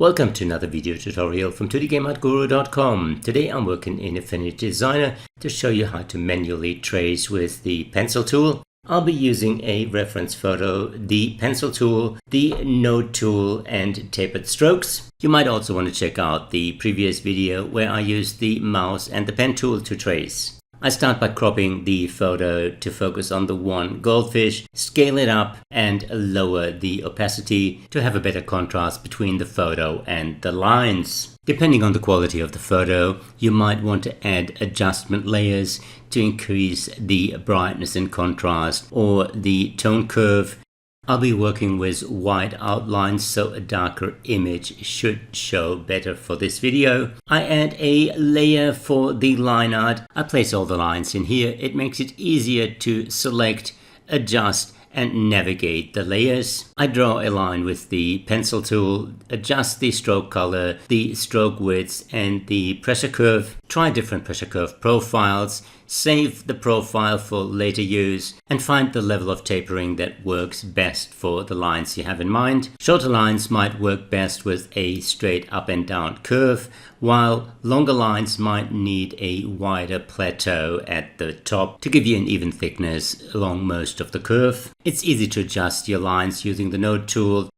Welcome to another video tutorial from 2dgameartguru.com. Today I'm working in Affinity Designer to show you how to manually trace with the pencil tool. I'll be using a reference photo, the pencil tool, the node tool and tapered strokes. You might also want to check out the previous video where I used the mouse and the pen tool to trace. I start by cropping the photo to focus on the one goldfish, scale it up and lower the opacity to have a better contrast between the photo and the lines. Depending on the quality of the photo, you might want to add adjustment layers to increase the brightness and contrast or the tone curve. I'll be working with white outlines, so a darker image should show better for this video. I add a layer for the line art. I place all the lines in here. It makes it easier to select, adjust and navigate the layers. I draw a line with the pencil tool, adjust the stroke color, the stroke width and the pressure curve. Try different pressure curve profiles, save the profile for later use and find the level of tapering that works best for the lines you have in mind. Shorter lines might work best with a straight up and down curve, while longer lines might need a wider plateau at the top to give you an even thickness along most of the curve. It's easy to adjust your lines using the node tool.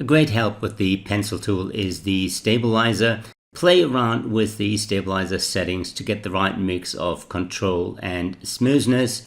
A great help with the pencil tool is the stabilizer. Play around with the stabilizer settings to get the right mix of control and smoothness.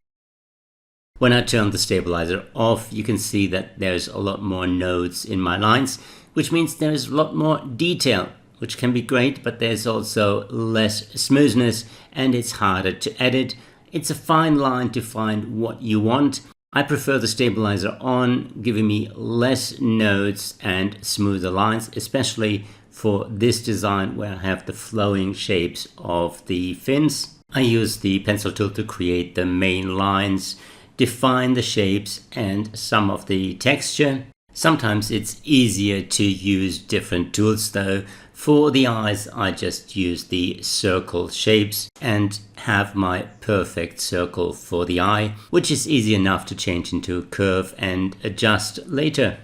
When I turn the stabilizer off, you can see that there's a lot more nodes in my lines, which means there's a lot more detail, which can be great, but there's also less smoothness and it's harder to edit. It's a fine line to find what you want. I prefer the stabilizer on, giving me less nodes and smoother lines, especially for this design where I have the flowing shapes of the fins. I use the pencil tool to create the main lines, define the shapes and some of the texture. Sometimes it's easier to use different tools though. For the eyes, I just use the circle shapes and have my perfect circle for the eye, which is easy enough to change into a curve and adjust later.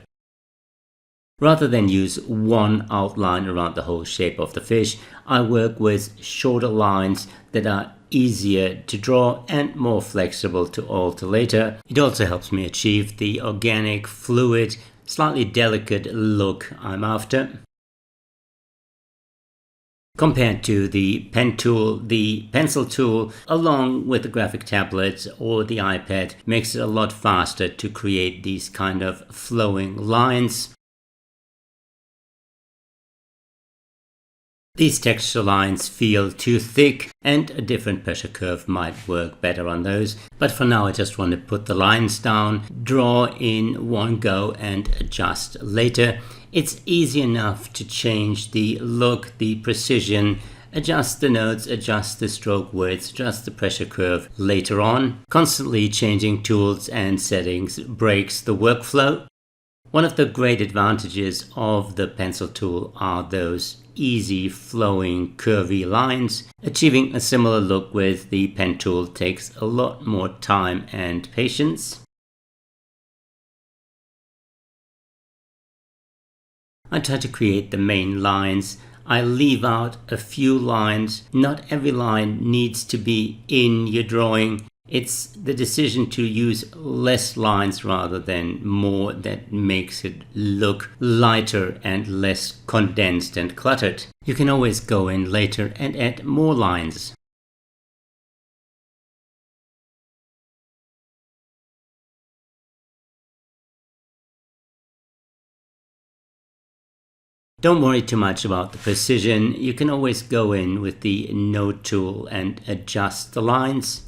Rather than use one outline around the whole shape of the fish, I work with shorter lines that are easier to draw and more flexible to alter later. It also helps me achieve the organic, fluid, slightly delicate look I'm after. Compared to the pen tool, the pencil tool, along with the graphic tablet or the iPad, makes it a lot faster to create these kind of flowing lines. These texture lines feel too thick and a different pressure curve might work better on those. But for now I just want to put the lines down, draw in one go and adjust later. It's easy enough to change the look, the precision, adjust the nodes, adjust the stroke width, adjust the pressure curve later on. Constantly changing tools and settings breaks the workflow. One of the great advantages of the pencil tool are those easy flowing curvy lines. Achieving a similar look with the pen tool takes a lot more time and patience. I try to create the main lines. I leave out a few lines. Not every line needs to be in your drawing. It's the decision to use less lines rather than more that makes it look lighter and less condensed and cluttered. You can always go in later and add more lines. Don't worry too much about the precision. You can always go in with the node tool and adjust the lines.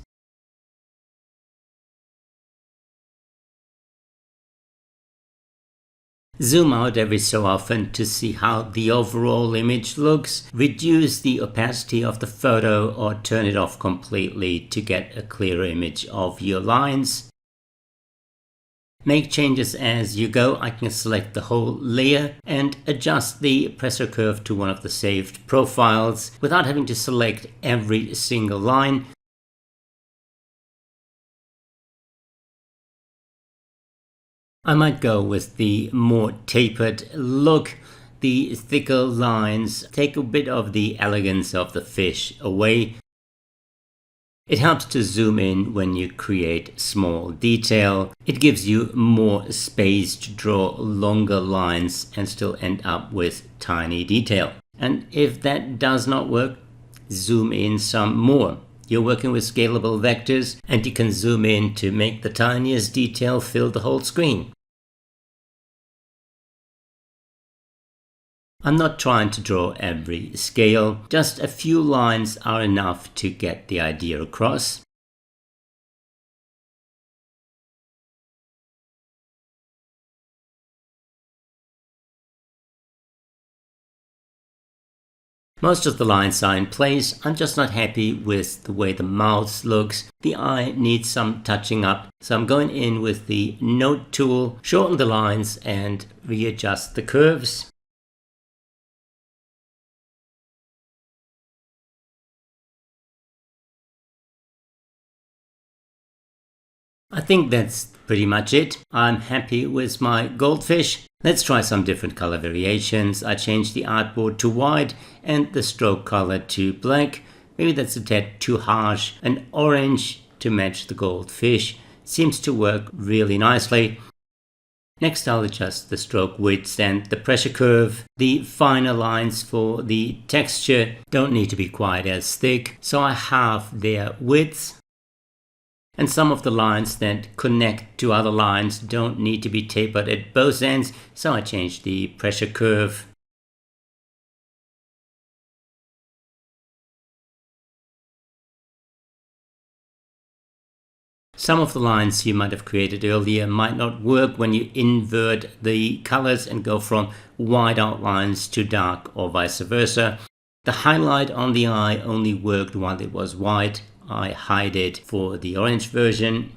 Zoom out every so often to see how the overall image looks. Reduce the opacity of the photo or turn it off completely to get a clearer image of your lines. Make changes as you go. I can select the whole layer and adjust the pressure curve to one of the saved profiles without having to select every single line. I might go with the more tapered look. The thicker lines take a bit of the elegance of the fish away. It helps to zoom in when you create small detail. It gives you more space to draw longer lines and still end up with tiny detail. And if that does not work, zoom in some more. You're working with scalable vectors and you can zoom in to make the tiniest detail fill the whole screen. I'm not trying to draw every scale, just a few lines are enough to get the idea across. Most of the lines are in place. I'm just not happy with the way the mouth looks. The eye needs some touching up. So I'm going in with the node tool, shorten the lines and readjust the curves. I think that's pretty much it. I'm happy with my goldfish. Let's try some different color variations. I changed the artboard to white and the stroke color to black. Maybe that's a tad too harsh. An orange to match the goldfish seems to work really nicely. Next I'll adjust the stroke width and the pressure curve. The finer lines for the texture don't need to be quite as thick, so I halve their width. And some of the lines that connect to other lines don't need to be tapered at both ends, so I changed the pressure curve. Some of the lines you might have created earlier might not work when you invert the colors and go from white outlines to dark or vice versa. The highlight on the eye only worked while it was white. I hide it for the orange version.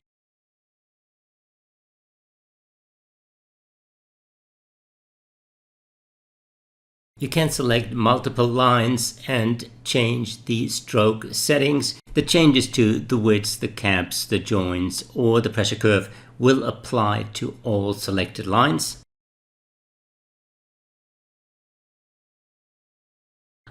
You can select multiple lines and change the stroke settings. The changes to the widths, the caps, the joints or the pressure curve will apply to all selected lines.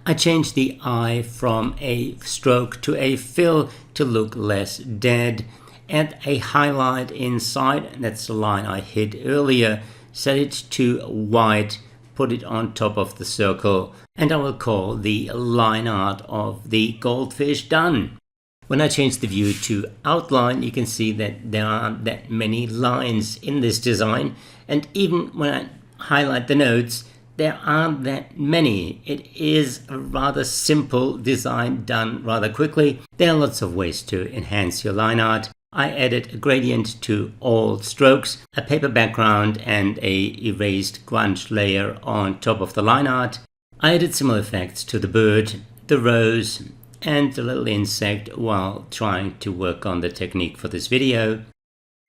I changed the eye from a stroke to a fill to look less dead. Add a highlight inside, that's the line I hid earlier. Set it to white, put it on top of the circle, and I will call the line art of the goldfish done. When I change the view to outline, you can see that there aren't that many lines in this design, and even when I highlight the nodes, there aren't that many. It is a rather simple design done rather quickly. There are lots of ways to enhance your line art. I added a gradient to all strokes, a paper background and a erased grunge layer on top of the line art. I added similar effects to the bird, the rose and the little insect while trying to work on the technique for this video.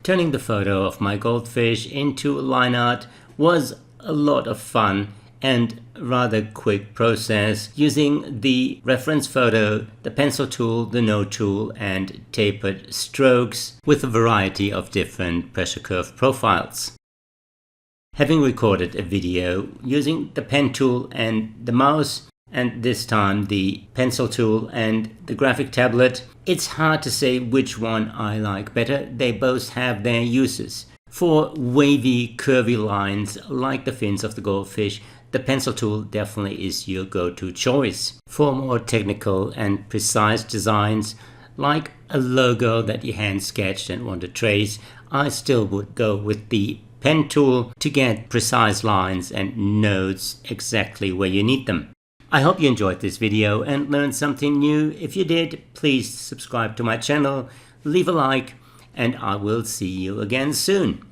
Turning the photo of my goldfish into line art was a lot of fun and rather quick process using the reference photo, the pencil tool, the node tool and tapered strokes with a variety of different pressure curve profiles. Having recorded a video using the pen tool and the mouse, and this time the pencil tool and the graphic tablet, it's hard to say which one I like better. They both have their uses. For wavy, curvy lines like the fins of the goldfish, the pencil tool definitely is your go-to choice. For more technical and precise designs, like a logo that you hand sketched and want to trace, I still would go with the pen tool to get precise lines and nodes exactly where you need them. I hope you enjoyed this video and learned something new. If you did, please subscribe to my channel, leave a like, and I will see you again soon.